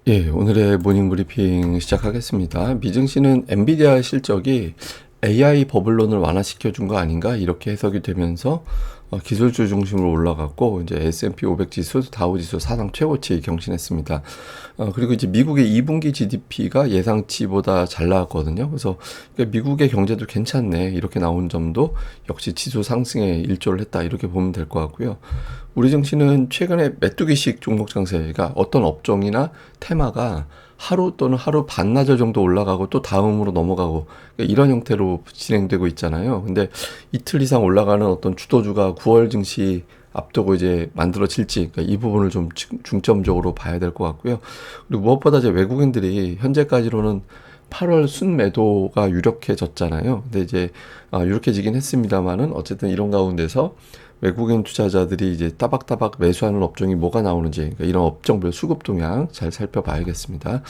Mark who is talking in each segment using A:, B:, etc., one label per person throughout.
A: 예, 오늘의 모닝 브리핑 시작하겠습니다. 미증시는 엔비디아 실적이 AI 버블론을 완화시켜 준 거 아닌가 이렇게 해석이 되면서 기술주 중심으로 올라갔고 이제 S&P 500 지수, 다우 지수 사상 최고치 경신했습니다. 그리고 이제 미국의 2분기 GDP가 예상치보다 잘 나왔거든요. 그래서 미국의 경제도 괜찮네 이렇게 나온 점도 역시 지수 상승에 일조를 했다 이렇게 보면 될 것 같고요. 우리 증시는 최근에 메뚜기식 종목 장세가 어떤 업종이나 테마가 하루 또는 하루 반나절 정도 올라가고 또 다음으로 넘어가고 이런 형태로 진행되고 있잖아요. 근데 이틀 이상 올라가는 어떤 주도주가 9월 증시 앞두고 이제 만들어질지 그러니까 이 부분을 좀 중점적으로 봐야 될 것 같고요. 그리고 무엇보다 이제 외국인들이 현재까지로는 8월 순매도가 유력해졌잖아요. 근데 이제 유력해지긴 했습니다만은 어쨌든 이런 가운데서 외국인 투자자들이 이제 따박따박 매수하는 업종이 뭐가 나오는지 그러니까 이런 업종별 수급 동향 잘 살펴봐야겠습니다.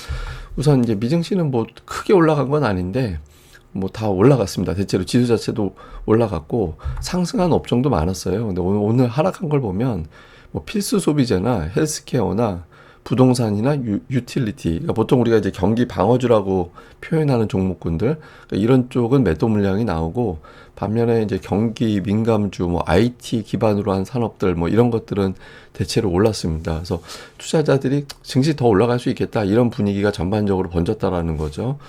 A: 우선 이제 미증시는 뭐 크게 올라간 건 아닌데 뭐 다 올라갔습니다. 대체로 지수 자체도 올라갔고 상승한 업종도 많았어요. 근데 오늘 하락한 걸 보면 뭐 필수 소비재나 헬스케어나 부동산이나 유틸리티, 그러니까 보통 우리가 이제 경기 방어주라고 표현하는 종목군들, 그러니까 이런 쪽은 매도 물량이 나오고, 반면에 이제 경기 민감주, 뭐 IT 기반으로 한 산업들, 뭐 이런 것들은 대체로 올랐습니다. 그래서 투자자들이 증시 더 올라갈 수 있겠다, 이런 분위기가 전반적으로 번졌다라는 거죠.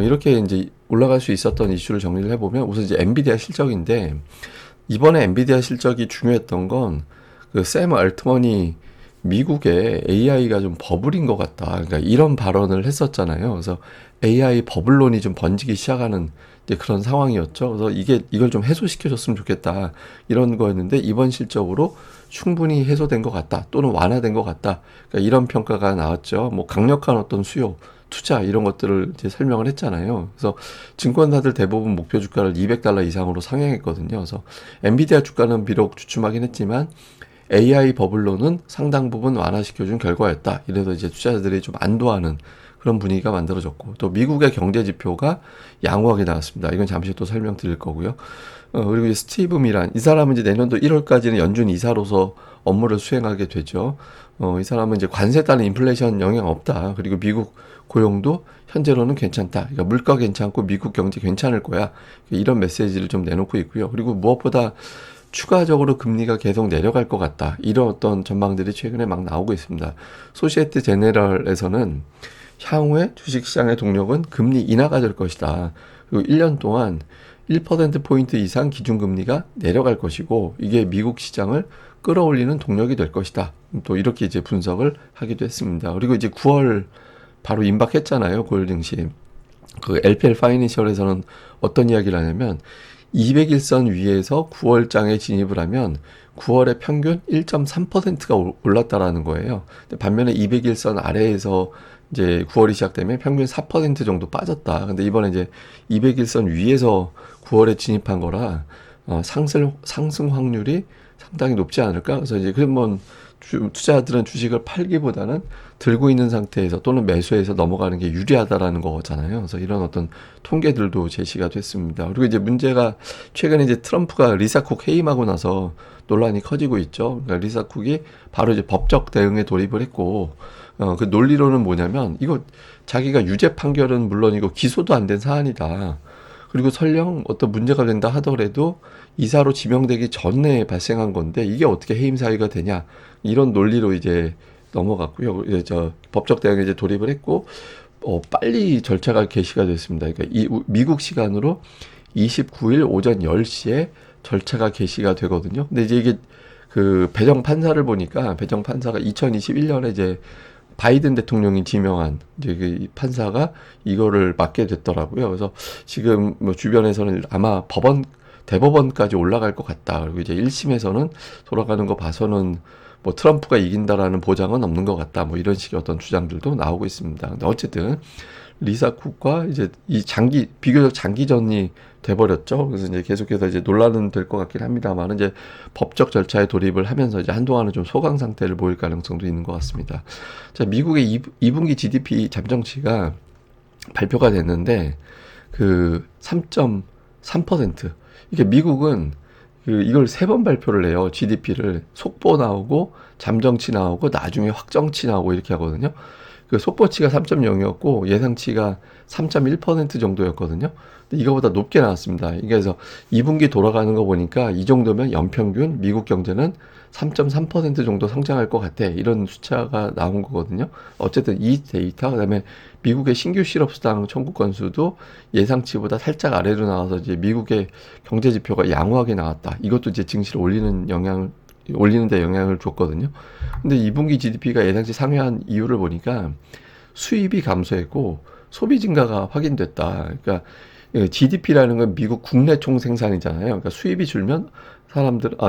A: 이렇게 이제 올라갈 수 있었던 이슈를 정리를 해보면, 우선 이제 엔비디아 실적인데, 이번에 엔비디아 실적이 중요했던 건, 그 샘 알트먼이 미국에 AI가 좀 버블인 것 같다. 그러니까 이런 발언을 했었잖아요. 그래서 AI 버블론이 좀 번지기 시작하는 이제 그런 상황이었죠. 그래서 이걸 좀 해소시켜줬으면 좋겠다. 이런 거였는데 이번 실적으로 충분히 해소된 것 같다. 또는 완화된 것 같다. 그러니까 이런 평가가 나왔죠. 뭐 강력한 어떤 수요, 투자 이런 것들을 이제 설명을 했잖아요. 그래서 증권사들 대부분 목표 주가를 200달러 이상으로 상향했거든요. 그래서 엔비디아 주가는 비록 주춤하긴 했지만 AI 버블로는 상당 부분 완화시켜준 결과였다. 이래서 이제 투자자들이 좀 안도하는 그런 분위기가 만들어졌고, 또 미국의 경제 지표가 양호하게 나왔습니다. 이건 잠시 또 설명드릴 거고요. 그리고 이제 스티브 미란, 이 사람은 이제 내년도 1월까지는 연준 이사로서 업무를 수행하게 되죠. 이 사람은 이제 관세 따른 인플레이션 영향 없다. 그리고 미국 고용도 현재로는 괜찮다. 그러니까 물가 괜찮고 미국 경제 괜찮을 거야. 이런 메시지를 좀 내놓고 있고요. 그리고 무엇보다 추가적으로 금리가 계속 내려갈 것 같다. 이런 어떤 전망들이 최근에 막 나오고 있습니다. 소시에테 제네럴에서는 향후에 주식시장의 동력은 금리 인하가 될 것이다. 그리고 1년 동안 1%포인트 이상 기준금리가 내려갈 것이고 이게 미국 시장을 끌어올리는 동력이 될 것이다. 또 이렇게 이제 분석을 하기도 했습니다. 그리고 이제 9월 바로 임박했잖아요. 9월 증시. 그 LPL 파이낸셜에서는 어떤 이야기를 하냐면 200일선 위에서 9월장에 진입을 하면 9월에 평균 1.3%가 올랐다라는 거예요. 근데 반면에 200일선 아래에서 이제 9월이 시작되면 평균 4% 정도 빠졌다. 근데 이번에 이제 200일선 위에서 9월에 진입한 거라 상승 확률이 상당히 높지 않을까? 그래서 이제 그러면 투자자들은 주식을 팔기보다는 들고 있는 상태에서 또는 매수해서 넘어가는 게 유리하다라는 거잖아요. 그래서 이런 어떤 통계들도 제시가 됐습니다. 그리고 이제 문제가 최근에 이제 트럼프가 리사쿡 해임하고 나서 논란이 커지고 있죠. 그러니까 리사쿡이 바로 이제 법적 대응에 돌입을 했고, 그 논리로는 뭐냐면 이거 자기가 유죄 판결은 물론이고 기소도 안 된 사안이다. 그리고 설령 어떤 문제가 된다 하더라도 이사로 지명되기 전에 발생한 건데 이게 어떻게 해임 사유가 되냐 이런 논리로 이제 넘어갔고요. 이제 저 법적 대응에 이제 돌입을 했고 빨리 절차가 개시가 됐습니다. 그러니까 미국 시간으로 29일 오전 10시에 절차가 개시가 되거든요. 근데 이제 이게 그 배정 판사를 보니까 배정 판사가 2021년에 이제 바이든 대통령이 지명한 이제 그 판사가 이거를 맡게 됐더라고요. 그래서 지금 뭐 주변에서는 아마 대법원까지 올라갈 것 같다. 그리고 이제 1심에서는 돌아가는 거 봐서는 뭐 트럼프가 이긴다라는 보장은 없는 것 같다. 뭐 이런 식의 어떤 주장들도 나오고 있습니다. 근데 어쨌든 리사 쿡과 이제 비교적 장기전이 돼버렸죠. 그래서 이제 계속해서 이제 논란은 될 것 같긴 합니다만, 이제 법적 절차에 돌입을 하면서 이제 한동안은 좀 소강 상태를 보일 가능성도 있는 것 같습니다. 자, 미국의 2분기 GDP 잠정치가 발표가 됐는데, 그 3.3%. 이게 미국은 이걸 세 번 발표를 해요. GDP를 속보 나오고, 잠정치 나오고, 나중에 확정치 나오고 이렇게 하거든요. 그 속보치가 3.0이었고 예상치가 3.1% 정도였거든요. 근데 이거보다 높게 나왔습니다. 이게 그래서 2분기 돌아가는 거 보니까 이 정도면 연평균 미국 경제는 3.3% 정도 성장할 것 같아. 이런 숫자가 나온 거거든요. 어쨌든 이 데이터, 그다음에 미국의 신규 실업수당 청구 건수도 예상치보다 살짝 아래로 나와서 이제 미국의 경제 지표가 양호하게 나왔다. 이것도 이제 증시를 올리는데 영향을 줬거든요. 근데 2분기 GDP가 예상치 상회한 이유를 보니까 수입이 감소했고 소비 증가가 확인됐다. 그러니까 GDP라는 건 미국 국내 총 생산이잖아요. 그러니까 수입이 줄면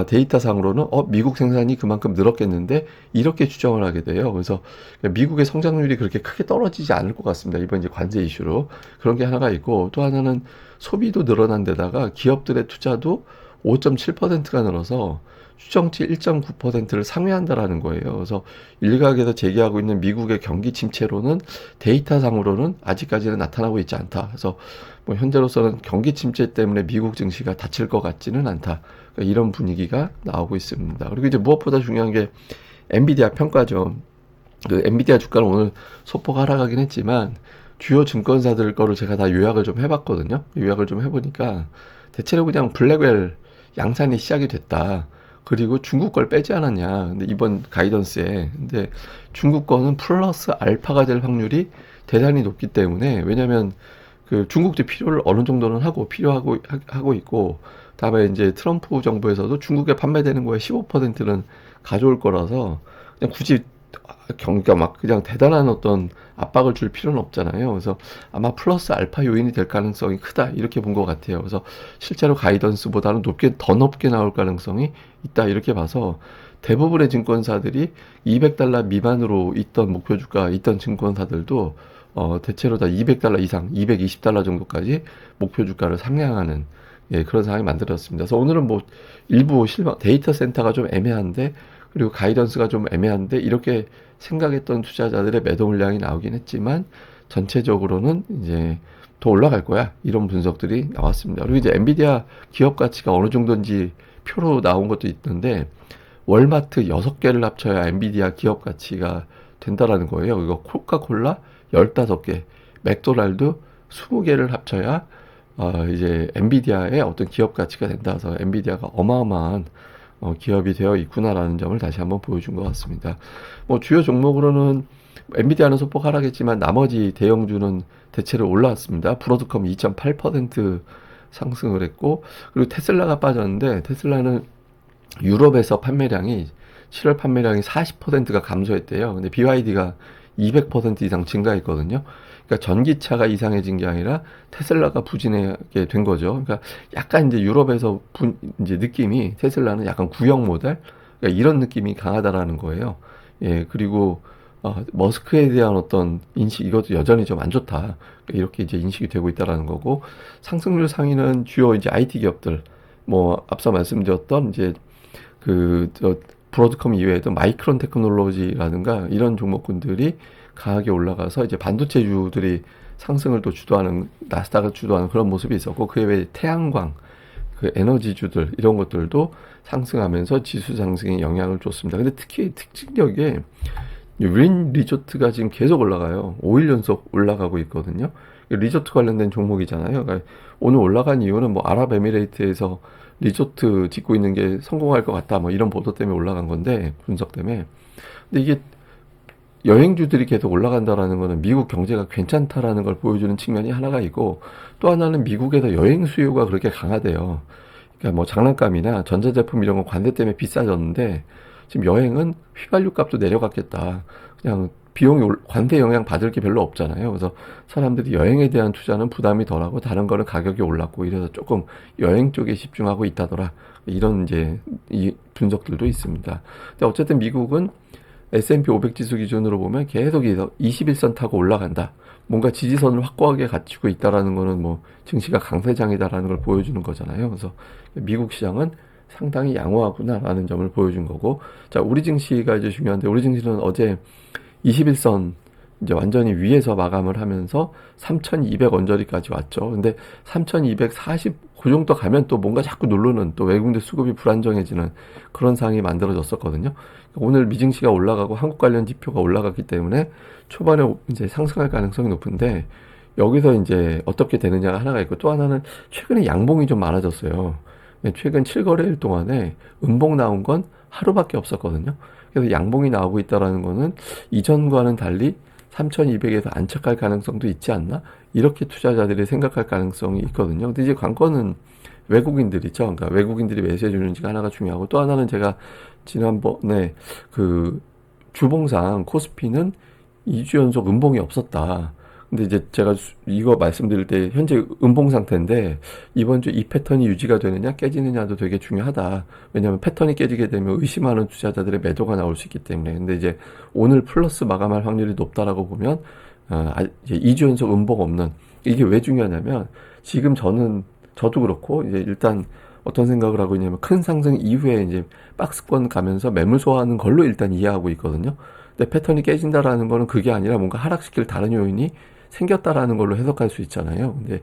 A: 데이터상으로는 미국 생산이 그만큼 늘었겠는데 이렇게 추정을 하게 돼요. 그래서 미국의 성장률이 그렇게 크게 떨어지지 않을 것 같습니다. 이번 이제 관세 이슈로 그런 게 하나가 있고, 또 하나는 소비도 늘어난 데다가 기업들의 투자도 5.7%가 늘어서 추정치 1.9%를 상회한다라는 거예요. 그래서 일각에서 제기하고 있는 미국의 경기 침체로는 데이터상으로는 아직까지는 나타나고 있지 않다. 그래서 뭐 현재로서는 경기 침체 때문에 미국 증시가 닫힐 것 같지는 않다. 그러니까 이런 분위기가 나오고 있습니다. 그리고 이제 무엇보다 중요한 게 엔비디아 평가죠. 그 엔비디아 주가는 오늘 소폭 하락하긴 했지만 주요 증권사들 거를 제가 다 요약을 좀 해봤거든요. 요약을 좀 해보니까 대체로 그냥 블랙웰 양산이 시작이 됐다. 그리고 중국 걸 빼지 않았냐. 근데 이번 가이던스에. 근데 중국 거는 플러스 알파가 될 확률이 대단히 높기 때문에, 왜냐면 그 중국도 필요를 어느 정도는 하고 있고, 다음에 이제 트럼프 정부에서도 중국에 판매되는 거에 15%는 가져올 거라서 그냥 굳이 경기가 막 그냥 대단한 어떤 압박을 줄 필요는 없잖아요. 그래서 아마 플러스 알파 요인이 될 가능성이 크다, 이렇게 본 것 같아요. 그래서 실제로 가이던스보다는 더 높게 나올 가능성이 있다, 이렇게 봐서 대부분의 증권사들이 200달러 미만으로 있던 목표 주가 있던 증권사들도 대체로 다 200달러 이상, 220달러 정도까지 목표 주가를 상향하는 그런 상황이 만들어졌습니다. 그래서 오늘은 뭐 일부 데이터 센터가 좀 애매한데, 그리고 가이던스가 좀 애매한데, 이렇게 생각했던 투자자들의 매도 물량이 나오긴 했지만 전체적으로는 이제 더 올라갈 거야, 이런 분석들이 나왔습니다. 그리고 이제 엔비디아 기업 가치가 어느 정도인지 표로 나온 것도 있던데, 월마트 6개를 합쳐야 엔비디아 기업 가치가 된다라는 거예요. 이거 코카콜라 15개, 맥도날드 20개를 합쳐야 이제 엔비디아의 어떤 기업 가치가 된다. 그래서 엔비디아가 어마어마한 기업이 되어 있구나라는 점을 다시 한번 보여준 것 같습니다. 뭐 주요 종목으로는 엔비디아는 소폭 하락했지만 나머지 대형주는 대체로 올라왔습니다. 브로드컴 2.8% 상승을 했고, 그리고 테슬라가 빠졌는데, 테슬라는 유럽에서 7월 판매량이 40%가 감소했대요. 근데 BYD가 200% 이상 증가했거든요. 그러니까 전기차가 이상해진 게 아니라 테슬라가 부진하게 된 거죠. 그러니까 약간 이제 유럽에서 이제 느낌이, 테슬라는 약간 구형 모델, 그러니까 이런 느낌이 강하다라는 거예요. 예, 그리고 머스크에 대한 어떤 인식, 이것도 여전히 좀 안 좋다, 그러니까 이렇게 이제 인식이 되고 있다라는 거고, 상승률 상위는 주요 이제 IT 기업들, 뭐 앞서 말씀드렸던 이제 브로드컴 이외에도 마이크론 테크놀로지라든가 이런 종목군들이 강하게 올라가서 이제 반도체주들이 상승을 또 주도하는, 나스닥을 주도하는 그런 모습이 있었고, 그에 외에 태양광, 에너지주들, 이런 것들도 상승하면서 지수 상승에 영향을 줬습니다. 근데 특히 특징적인 윈 리조트가 지금 계속 올라가요. 5일 연속 올라가고 있거든요. 리조트 관련된 종목이잖아요. 그러니까 오늘 올라간 이유는 뭐 아랍에미레이트에서 리조트 짓고 있는 게 성공할 것 같다, 뭐 이런 보도 때문에 올라간 건데, 분석 때문에. 근데 이게 여행주들이 계속 올라간다라는 거는 미국 경제가 괜찮다라는 걸 보여주는 측면이 하나가 있고, 또 하나는 미국에서 여행 수요가 그렇게 강하대요. 그러니까 뭐 장난감이나 전자제품 이런 거 관세 때문에 비싸졌는데, 지금 여행은 휘발유 값도 내려갔겠다. 그냥 관세 영향 받을 게 별로 없잖아요. 그래서 사람들이 여행에 대한 투자는 부담이 덜하고, 다른 거는 가격이 올랐고, 이래서 조금 여행 쪽에 집중하고 있다더라, 이런 이제 이 분석들도 있습니다. 근데 어쨌든 미국은 S&P 500 지수 기준으로 보면 계속 21선 타고 올라간다, 뭔가 지지선을 확고하게 갖추고 있다라는 거는 뭐 증시가 강세장이다라는 걸 보여주는 거잖아요. 그래서 미국 시장은 상당히 양호하구나라는 점을 보여준 거고, 자, 우리 증시가 이제 중요한데, 우리 증시는 어제 21선 이제 완전히 위에서 마감을 하면서 3,200 언저리까지 왔죠. 근데 3,240 그 정도 가면 또 뭔가 자꾸 누르는, 또 외국인들 수급이 불안정해지는 그런 상황이 만들어졌었거든요. 오늘 미증시가 올라가고 한국 관련 지표가 올라갔기 때문에 초반에 이제 상승할 가능성이 높은데, 여기서 이제 어떻게 되느냐가 하나가 있고, 또 하나는 최근에 양봉이 좀 많아졌어요. 최근 7거래일 동안에 음봉 나온 건 하루밖에 없었거든요. 그래서 양봉이 나오고 있다라는 거는 이전과는 달리 3,200에서 안착할 가능성도 있지 않나? 이렇게 투자자들이 생각할 가능성이 있거든요. 근데 이제 관건은 외국인들이죠. 그러니까 외국인들이 매수해 주는지가 하나가 중요하고, 또 하나는 제가 지난번에 그 주봉상 코스피는 2주 연속 음봉이 없었다. 근데 이제 제가 이거 말씀드릴 때 현재 음봉 상태인데, 이번 주 이 패턴이 유지가 되느냐 깨지느냐도 되게 중요하다. 왜냐하면 패턴이 깨지게 되면 의심하는 투자자들의 매도가 나올 수 있기 때문에. 근데 이제 오늘 플러스 마감할 확률이 높다라고 보면 이제 2주 연속 음봉 없는, 이게 왜 중요하냐면, 지금 저도 그렇고 이제 일단 어떤 생각을 하고 있냐면, 큰 상승 이후에 이제 박스권 가면서 매물 소화하는 걸로 일단 이해하고 있거든요. 근데 패턴이 깨진다라는 거는 그게 아니라 뭔가 하락시킬 다른 요인이 생겼다라는 걸로 해석할 수 있잖아요. 근데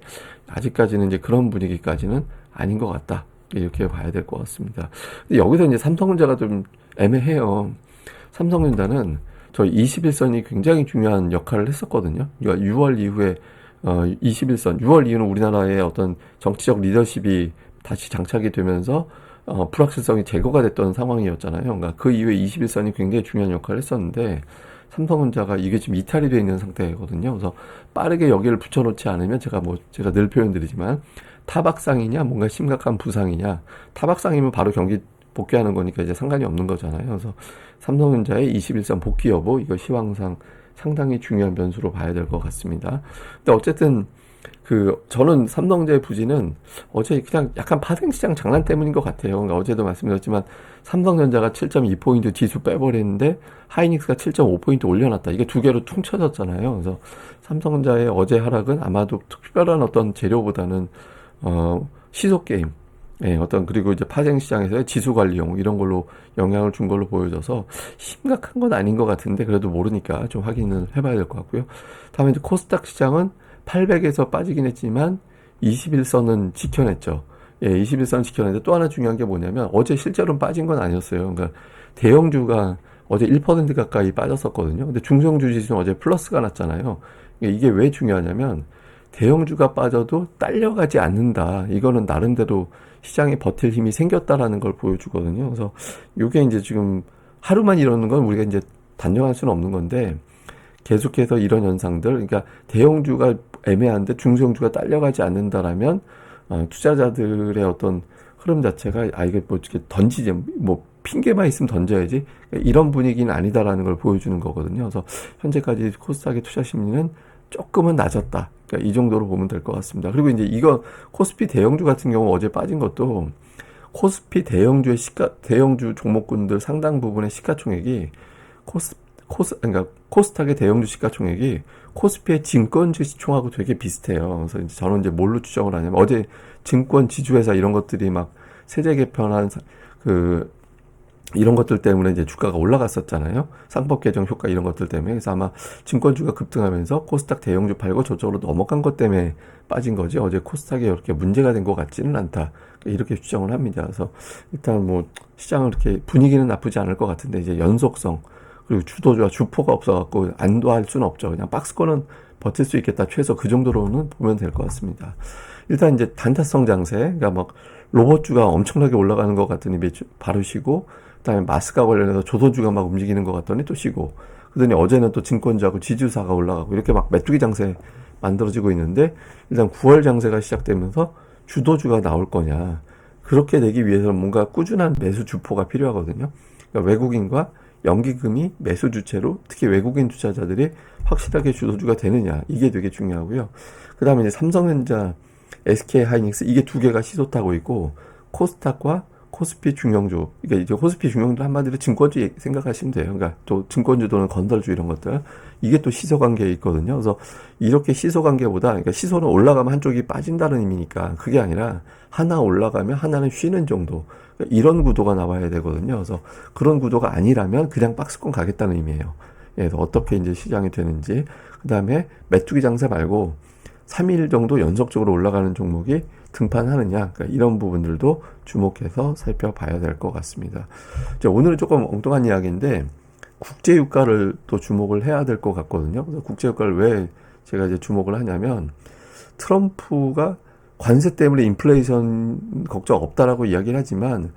A: 아직까지는 이제 그런 분위기까지는 아닌 것 같다, 이렇게 봐야 될 것 같습니다. 근데 여기서 이제 삼성전자가 좀 애매해요. 삼성전자는 저 21선이 굉장히 중요한 역할을 했었거든요. 그러니까 6월 이후에 21선, 6월 이후는 우리나라의 어떤 정치적 리더십이 다시 장착이 되면서 불확실성이 제거가 됐던 상황이었잖아요. 그러니까 그 이후에 21선이 굉장히 중요한 역할을 했었는데, 삼성전자가 이게 지금 이탈이 되어 있는 상태거든요. 그래서 빠르게 여기를 붙여놓지 않으면, 제가 늘 표현드리지만, 타박상이냐 뭔가 심각한 부상이냐, 타박상이면 바로 경기 복귀하는 거니까 이제 상관이 없는 거잖아요. 그래서 삼성전자의 21선 복귀 여부, 이거 시황상 상당히 중요한 변수로 봐야 될 것 같습니다. 근데 어쨌든 저는 삼성전자의 부진은 어제 그냥 약간 파생시장 장난 때문인 것 같아요. 그러니까 어제도 말씀드렸지만, 삼성전자가 7.2포인트 지수 빼버리는데 하이닉스가 7.5포인트 올려놨다. 이게 두 개로 퉁 쳐졌잖아요. 그래서 삼성전자의 어제 하락은 아마도 특별한 어떤 재료보다는 시소 게임, 그리고 이제 파생시장에서의 지수 관리용, 이런 걸로 영향을 준 걸로 보여져서 심각한 건 아닌 것 같은데, 그래도 모르니까 좀 확인을 해봐야 될 것 같고요. 다음에 이제 코스닥 시장은 800에서 빠지긴 했지만 21선은 지켜냈죠. 21선 지켜냈는데, 또 하나 중요한 게 뭐냐면, 어제 실제로는 빠진 건 아니었어요. 그러니까 대형주가 어제 1% 가까이 빠졌었거든요. 근데 중성주 지수는 어제 플러스가 났잖아요. 이게 왜 중요하냐면, 대형주가 빠져도 딸려가지 않는다. 이거는 나름대로 시장에 버틸 힘이 생겼다라는 걸 보여주거든요. 그래서 이게 이제 지금 하루만 이러는 건 우리가 이제 단정할 수는 없는 건데, 계속해서 이런 현상들, 그러니까 대형주가 애매한데 중소형주가 딸려가지 않는다라면, 투자자들의 어떤 흐름 자체가, 이게 뭐 이렇게 던지지, 뭐 핑계만 있으면 던져야지, 이런 분위기는 아니다라는 걸 보여주는 거거든요. 그래서 현재까지 코스닥의 투자 심리는 조금은 낮았다. 그러니까 이 정도로 보면 될 것 같습니다. 그리고 이제 이거 코스피 대형주 같은 경우 어제 빠진 것도, 코스피 대형주 종목군들 상당 부분의 시가총액이 그러니까 코스닥의 대형주 시가총액이 코스피의 증권주 시총하고 되게 비슷해요. 그래서 이제 저는 이제 뭘로 추정을 하냐면, 어제 증권 지주회사 이런 것들이 막 세제 개편한 이런 것들 때문에 이제 주가가 올라갔었잖아요. 상법 개정 효과 이런 것들 때문에. 그래서 아마 증권주가 급등하면서 코스닥 대형주 팔고 저쪽으로 넘어간 것 때문에 빠진 거지, 어제 코스닥에 이렇게 문제가 된 것 같지는 않다, 이렇게 추정을 합니다. 그래서 일단 뭐 시장은 이렇게 분위기는 나쁘지 않을 것 같은데, 이제 연속성, 그리고 주도주와 주포가 없어갖고 안도할 수는 없죠. 그냥 박스권은 버틸 수 있겠다, 최소 그 정도로는 보면 될 것 같습니다. 일단 이제 단타성 장세, 그러니까 막 로봇주가 엄청나게 올라가는 것 같더니 바로 쉬고, 그다음에 마스크와 관련해서 조선주가 막 움직이는 것 같더니 또 쉬고, 그러더니 어제는 또 증권주하고 지주사가 올라가고, 이렇게 막 메뚜기 장세 만들어지고 있는데, 일단 9월 장세가 시작되면서 주도주가 나올 거냐, 그렇게 되기 위해서는 뭔가 꾸준한 매수 주포가 필요하거든요. 그러니까 외국인과 연기금이 매수 주체로, 특히 외국인 투자자들이 확실하게 주도주가 되느냐, 이게 되게 중요하고요. 그 다음에 이제 삼성전자, SK 하이닉스, 이게 두 개가 시소 타고 있고, 코스닥과 코스피 중형주, 그러니까 이제 코스피 중형주 한마디로 증권주 생각하시면 돼요. 그러니까 또 증권주 또는 건설주 이런 것들, 이게 또 시소 관계에 있거든요. 그래서 이렇게 시소 관계보다, 그러니까 시소는 올라가면 한쪽이 빠진다는 의미니까, 그게 아니라 하나 올라가면 하나는 쉬는 정도, 그러니까 이런 구도가 나와야 되거든요. 그래서 그런 구도가 아니라면 그냥 박스권 가겠다는 의미예요. 그래서 어떻게 이제 시장이 되는지, 그 다음에 메뚜기 장사 말고 3일 정도 연속적으로 올라가는 종목이 등판하느냐, 그러니까 이런 부분들도 주목해서 살펴봐야 될 것 같습니다. 오늘은 조금 엉뚱한 이야기인데 국제유가를 또 주목을 해야 될 것 같거든요. 그래서 국제유가를 왜 제가 이제 주목을 하냐면 트럼프가 관세 때문에 인플레이션 걱정 없다라고 이야기를 하지만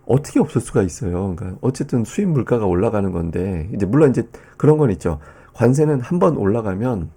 A: 어떻게 없을 수가 있어요. 그러니까 어쨌든 수입 물가가 올라가는 건데 이제 물론 이제 그런 건 있죠. 관세는 한 번 올라가면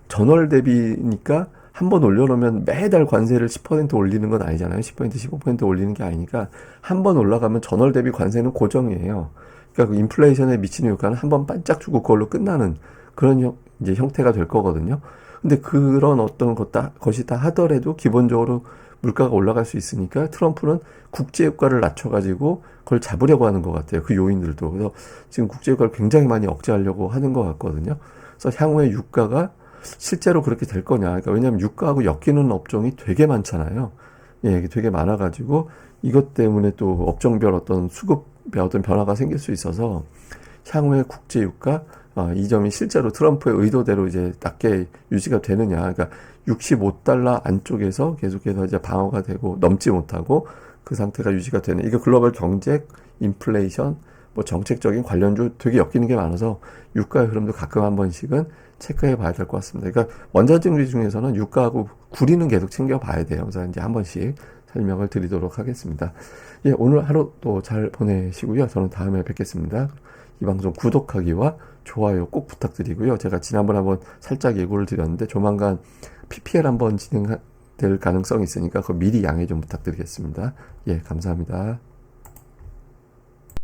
A: 전월 대비니까 한 번 올려놓으면 매달 관세를 10% 올리는 건 아니잖아요. 10%, 15% 올리는 게 아니니까 한 번 올라가면 전월 대비 관세는 고정이에요. 그러니까 그 인플레이션에 미치는 효과는 한 번 반짝 주고 그걸로 끝나는 그런 이제 형태가 될 거거든요. 근데 그런 어떤 것이 다 하더라도 기본적으로 물가가 올라갈 수 있으니까 트럼프는 국제유가를 낮춰가지고 그걸 잡으려고 하는 것 같아요. 그 요인들도. 그래서 지금 국제유가를 굉장히 많이 억제하려고 하는 것 같거든요. 그래서 향후에 유가가 실제로 그렇게 될 거냐. 그러니까 왜냐하면 유가하고 엮이는 업종이 되게 많잖아요. 예, 되게 많아가지고 이것 때문에 또 업종별 어떤 수급의 어떤 변화가 생길 수 있어서 향후에 국제유가 이 점이 실제로 트럼프의 의도대로 이제 낮게 유지가 되느냐. 그러니까 65달러 안쪽에서 계속해서 이제 방어가 되고 넘지 못하고 그 상태가 유지가 되는. 이게 글로벌 경제, 인플레이션, 뭐 정책적인 관련주 되게 엮이는 게 많아서 유가의 흐름도 가끔 한 번씩은 체크해 봐야 될 것 같습니다. 그러니까 원자증리 중에서는 유가하고 구리는 계속 챙겨 봐야 돼요. 그래서 이제 한 번씩 설명을 드리도록 하겠습니다. 예, 오늘 하루 또 잘 보내시고요. 저는 다음에 뵙겠습니다. 이 방송 구독하기와 좋아요 꼭 부탁드리고요. 제가 지난번에 한번 살짝 예고를 드렸는데 조만간 PPL 한번 진행될 가능성이 있으니까 그 미리 양해 좀 부탁드리겠습니다. 예, 감사합니다.